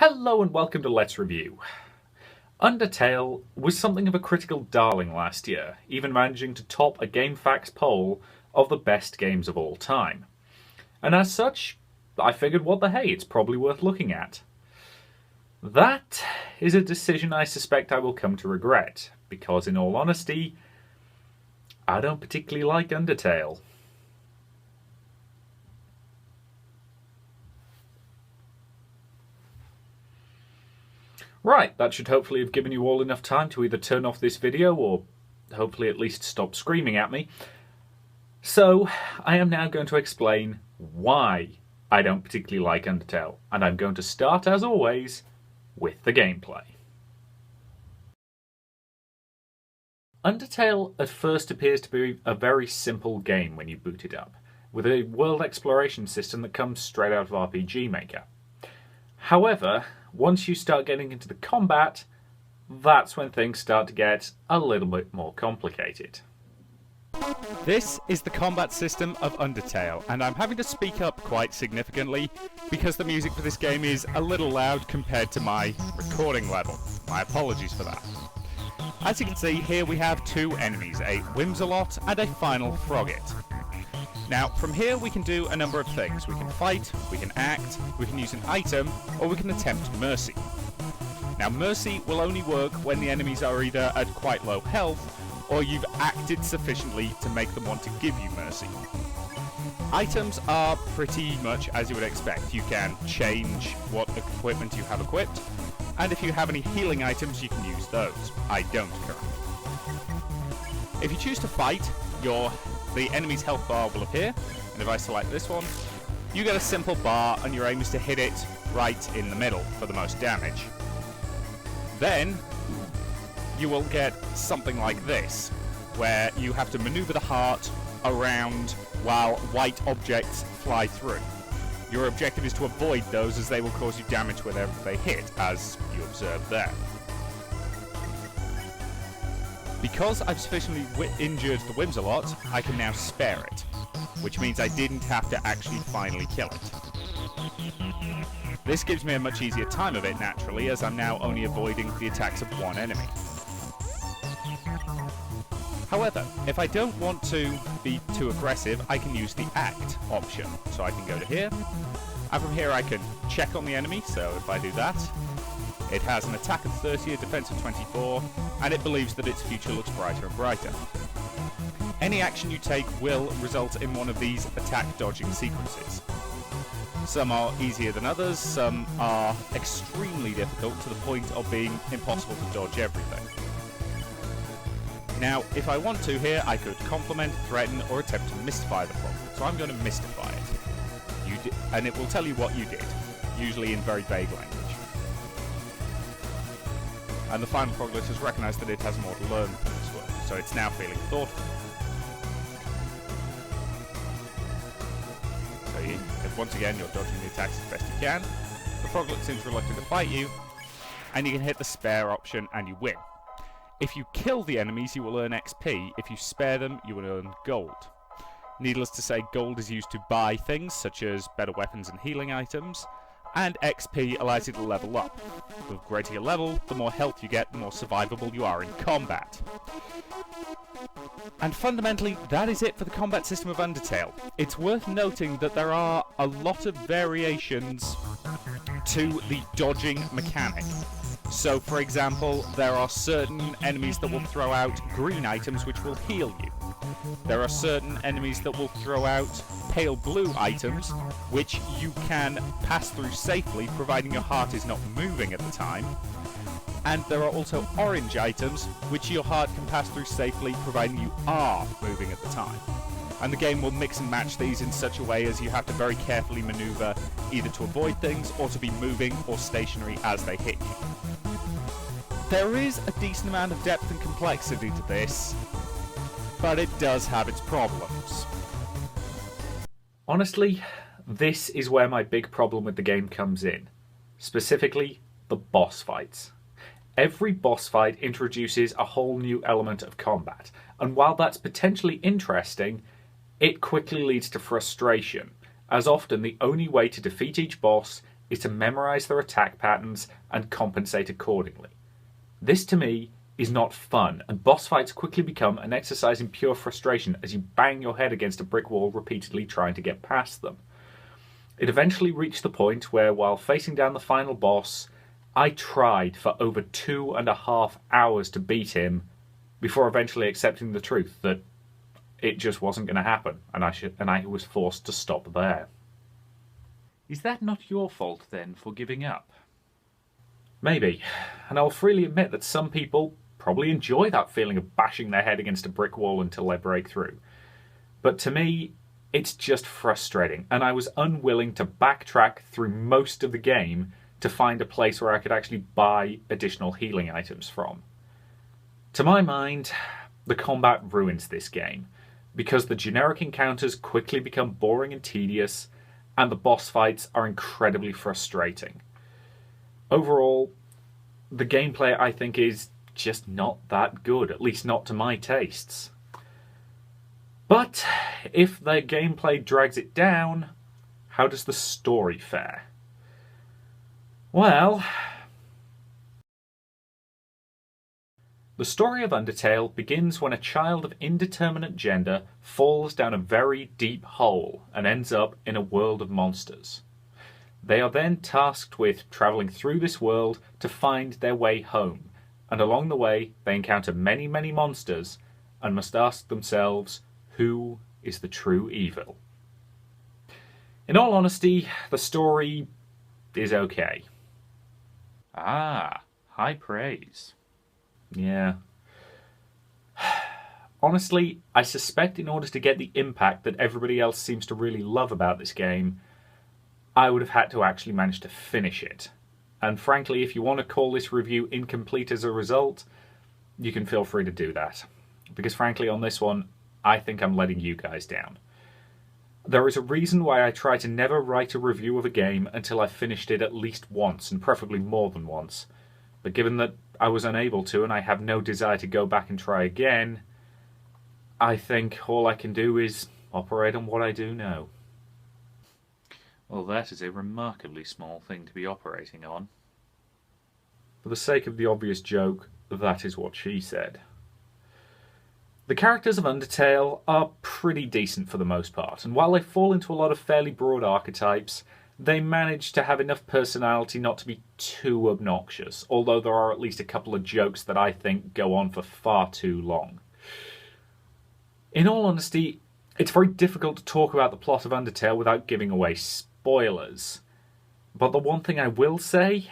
Hello and welcome to Let's Review. Undertale was something of a critical darling last year, even managing to top a GameFAQs poll of the best games of all time. And as such, I figured what the hey, it's probably worth looking at. That is a decision I suspect I will come to regret, because in all honesty, I don't particularly like Undertale. Right, that should hopefully have given you all enough time to either turn off this video or hopefully at least stop screaming at me. So, I am now going to explain why I don't particularly like Undertale, and I'm going to start, as always, with the gameplay. Undertale at first appears to be a very simple game when you boot it up, with a world exploration system that comes straight out of RPG Maker. However, once you start getting into the combat, that's when things start to get a little bit more complicated. This is the combat system of Undertale, and I'm having to speak up quite significantly because the music for this game is a little loud compared to my recording level. My apologies for that. As you can see, here we have two enemies, a Whimsalot and a Final Frogget. Now, from here we can do a number of things. We can fight, we can act, we can use an item, or we can attempt mercy. Now, mercy will only work when the enemies are either at quite low health, or you've acted sufficiently to make them want to give you mercy. Items are pretty much as you would expect. You can change what equipment you have equipped, and if you have any healing items, you can use those. I don't currently. If you choose to fight, the enemy's health bar will appear, and if I select this one, you get a simple bar and your aim is to hit it right in the middle for the most damage. Then you will get something like this, where you have to maneuver the heart around while white objects fly through. Your objective is to avoid those, as they will cause you damage whenever they hit, as you observe there. Because I've sufficiently injured the Whimsalot, I can now spare it, which means I didn't have to actually finally kill it. This gives me a much easier time of it, naturally, as I'm now only avoiding the attacks of one enemy. However, if I don't want to be too aggressive, I can use the Act option. So I can go to here, and from here I can check on the enemy, so if I do that, it has an attack of 30, a defense of 24, and it believes that its future looks brighter and brighter. Any action you take will result in one of these attack dodging sequences. Some are easier than others, some are extremely difficult to the point of being impossible to dodge everything. Now, if I want to here, I could compliment, threaten, or attempt to mystify the problem. So I'm going to mystify it. And it will tell you what you did, usually in very vague language. And the Final Froglet has recognised that it has more to learn from this world, so it's now feeling thoughtful. So once again, you're dodging the attacks as best you can. The Froglet seems reluctant to fight you, and you can hit the spare option and you win. If you kill the enemies, you will earn XP. If you spare them, you will earn gold. Needless to say, gold is used to buy things such as better weapons and healing items, and XP allows you to level up. The greater your level, the more health you get, the more survivable you are in combat. And fundamentally, that is it for the combat system of Undertale. It's worth noting that there are a lot of variations to the dodging mechanic. So, for example, there are certain enemies that will throw out green items which will heal you. There are certain enemies that will throw out pale blue items which you can pass through safely, providing your heart is not moving at the time. And there are also orange items which your heart can pass through safely, providing you are moving at the time. And the game will mix and match these in such a way as you have to very carefully maneuver either to avoid things or to be moving or stationary as they hit you. There is a decent amount of depth and complexity to this, but it does have its problems. Honestly, this is where my big problem with the game comes in. Specifically, the boss fights. Every boss fight introduces a whole new element of combat, and while that's potentially interesting, it quickly leads to frustration, as often the only way to defeat each boss is to memorize their attack patterns and compensate accordingly. This to me is not fun, and boss fights quickly become an exercise in pure frustration as you bang your head against a brick wall repeatedly trying to get past them. It eventually reached the point where, while facing down the final boss, I tried for over 2.5 hours to beat him before eventually accepting the truth that it just wasn't going to happen, and I was forced to stop there. Is that not your fault then for giving up? Maybe, and I'll freely admit that some people probably enjoy that feeling of bashing their head against a brick wall until they break through. But to me, it's just frustrating, and I was unwilling to backtrack through most of the game to find a place where I could actually buy additional healing items from. To my mind, the combat ruins this game, because the generic encounters quickly become boring and tedious, and the boss fights are incredibly frustrating. Overall, the gameplay I think is just not that good, at least not to my tastes. But if the gameplay drags it down, how does the story fare? Well, the story of Undertale begins when a child of indeterminate gender falls down a very deep hole and ends up in a world of monsters. They are then tasked with travelling through this world to find their way home, and along the way they encounter many, many monsters and must ask themselves, who is the true evil? In all honesty, the story is okay. Ah, high praise. Yeah. Honestly, I suspect in order to get the impact that everybody else seems to really love about this game, I would have had to actually manage to finish it. And frankly, if you want to call this review incomplete as a result, you can feel free to do that. Because frankly, on this one, I think I'm letting you guys down. There is a reason why I try to never write a review of a game until I've finished it at least once, and preferably more than once. But given that I was unable to, and I have no desire to go back and try again, I think all I can do is operate on what I do know. Well, that is a remarkably small thing to be operating on. For the sake of the obvious joke, that is what she said. The characters of Undertale are pretty decent for the most part, and while they fall into a lot of fairly broad archetypes, they manage to have enough personality not to be too obnoxious, although there are at least a couple of jokes that I think go on for far too long. In all honesty, it's very difficult to talk about the plot of Undertale without giving away spoilers, but the one thing I will say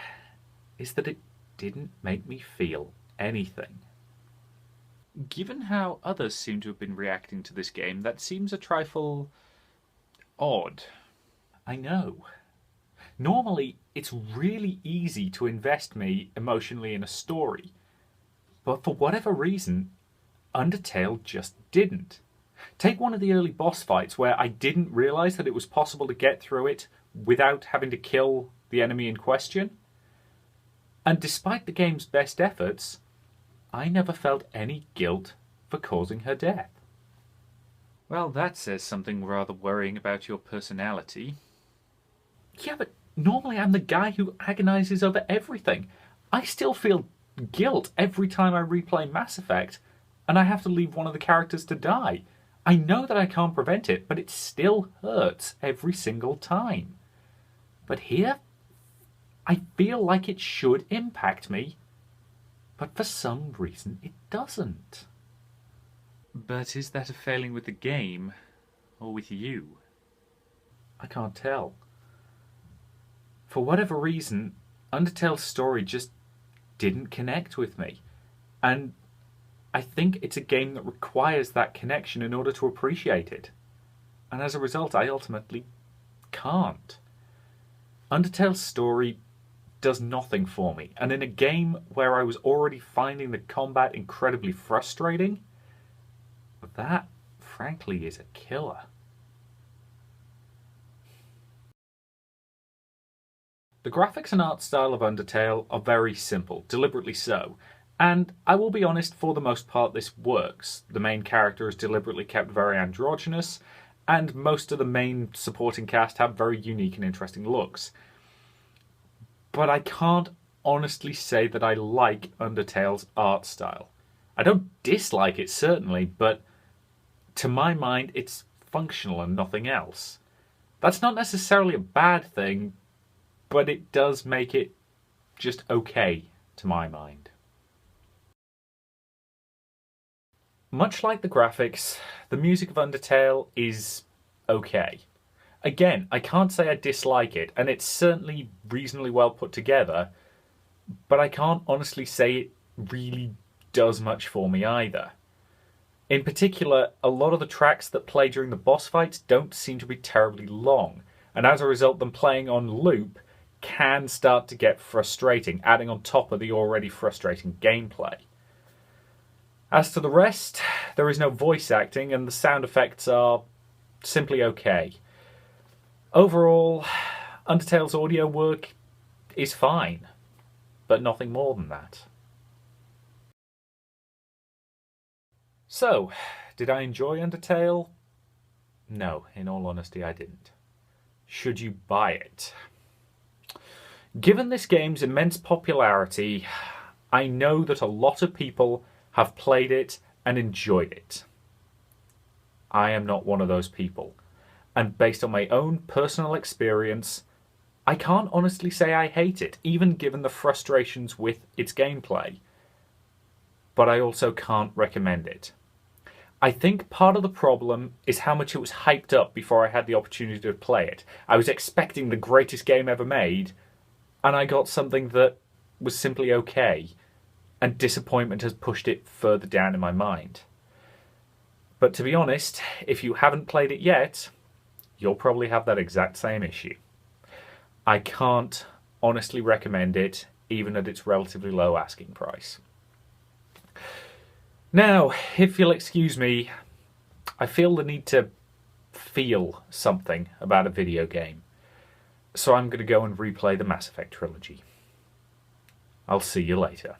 is that it didn't make me feel anything. Given how others seem to have been reacting to this game, that seems a trifle odd. I know. Normally, it's really easy to invest me emotionally in a story, but for whatever reason, Undertale just didn't. Take one of the early boss fights where I didn't realise that it was possible to get through it without having to kill the enemy in question. And despite the game's best efforts, I never felt any guilt for causing her death. Well, that says something rather worrying about your personality. Yeah, but normally I'm the guy who agonises over everything. I still feel guilt every time I replay Mass Effect, and I have to leave one of the characters to die. I know that I can't prevent it, but it still hurts every single time. But here, I feel like it should impact me, but for some reason it doesn't. But is that a failing with the game, or with you? I can't tell. For whatever reason, Undertale's story just didn't connect with me. And I think it's a game that requires that connection in order to appreciate it. And as a result, I ultimately can't. Undertale's story does nothing for me. And in a game where I was already finding the combat incredibly frustrating, that, frankly, is a killer. The graphics and art style of Undertale are very simple, deliberately so, and I will be honest, for the most part this works. The main character is deliberately kept very androgynous, and most of the main supporting cast have very unique and interesting looks. but I can't honestly say that I like Undertale's art style. I don't dislike it, certainly, but to my mind, it's functional and nothing else. That's not necessarily a bad thing, but it does make it just okay, to my mind. Much like the graphics, the music of Undertale is okay. Again, I can't say I dislike it, and it's certainly reasonably well put together, but I can't honestly say it really does much for me either. In particular, a lot of the tracks that play during the boss fights don't seem to be terribly long, and as a result, them playing on loop can start to get frustrating, adding on top of the already frustrating gameplay. As to the rest, there is no voice acting, and the sound effects are simply okay. Overall, Undertale's audio work is fine, but nothing more than that. So, did I enjoy Undertale? No, in all honesty, I didn't. Should you buy it? Given this game's immense popularity, I know that a lot of people have played it and enjoyed it. I am not one of those people, and based on my own personal experience, I can't honestly say I hate it, even given the frustrations with its gameplay. But I also can't recommend it. I think part of the problem is how much it was hyped up before I had the opportunity to play it. I was expecting the greatest game ever made, and I got something that was simply okay, and disappointment has pushed it further down in my mind. But to be honest, if you haven't played it yet, you'll probably have that exact same issue. I can't honestly recommend it, even at its relatively low asking price. Now, if you'll excuse me, I feel the need to feel something about a video game. So I'm going to go and replay the Mass Effect trilogy. I'll see you later.